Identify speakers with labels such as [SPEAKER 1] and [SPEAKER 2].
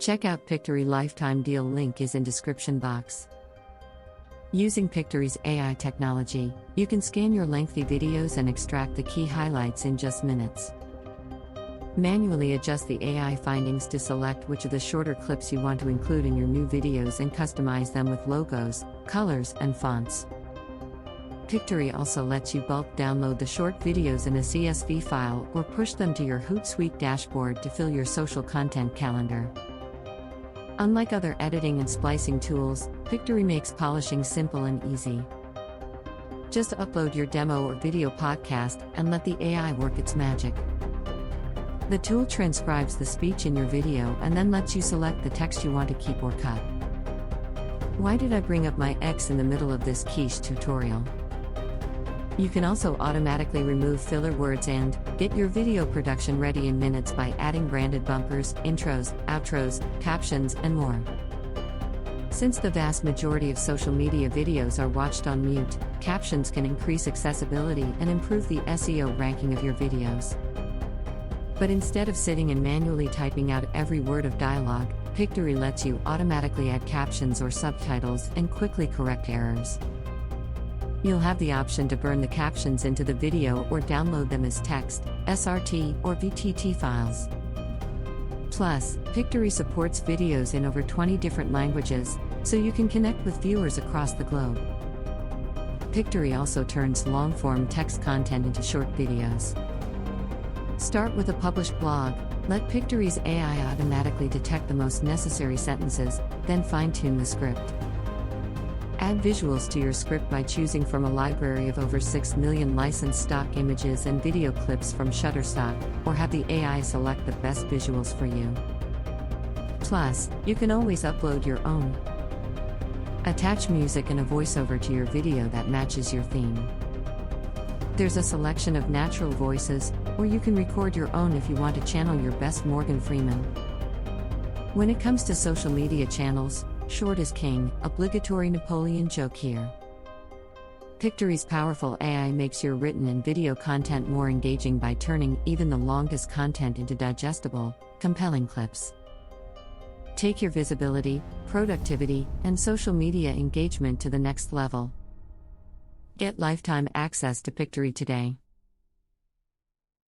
[SPEAKER 1] Check out Pictory lifetime deal, link is in description box. Using Pictory's AI technology, you can scan your lengthy videos and extract the key highlights in just minutes. Manually adjust the AI findings to select which of the shorter clips you want to include in your new videos and customize them with logos, colors, and fonts. Pictory also lets you bulk download the short videos in a CSV file or push them to your Hootsuite dashboard to fill your social content calendar. Unlike other editing and splicing tools, Pictory makes polishing simple and easy. Just upload your demo or video podcast and let the AI work its magic. The tool transcribes the speech in your video and then lets you select the text you want to keep or cut. Why did I bring up my ex in the middle of this quiche tutorial? You can also automatically remove filler words and get your video production ready in minutes by adding branded bumpers, intros, outros, captions, and more. Since the vast majority of social media videos are watched on mute, captions can increase accessibility and improve the SEO ranking of your videos. But instead of sitting and manually typing out every word of dialogue, Pictory lets you automatically add captions or subtitles and quickly correct errors. You'll have the option to burn the captions into the video or download them as text, SRT, or VTT files. Plus, Pictory supports videos in over 20 different languages, so you can connect with viewers across the globe. Pictory also turns long-form text content into short videos. Start with a published blog, let Pictory's AI automatically detect the most necessary sentences, then fine-tune the script. Add visuals to your script by choosing from a library of over 6 million licensed stock images and video clips from Shutterstock, or have the AI select the best visuals for you. Plus, you can always upload your own. Attach music and a voiceover to your video that matches your theme. There's a selection of natural voices, or you can record your own if you want to channel your best Morgan Freeman. When it comes to social media channels, short is king, obligatory Napoleon joke here. Pictory's powerful AI makes your written and video content more engaging by turning even the longest content into digestible, compelling clips. Take your visibility, productivity, and social media engagement to the next level. Get lifetime access to Pictory today.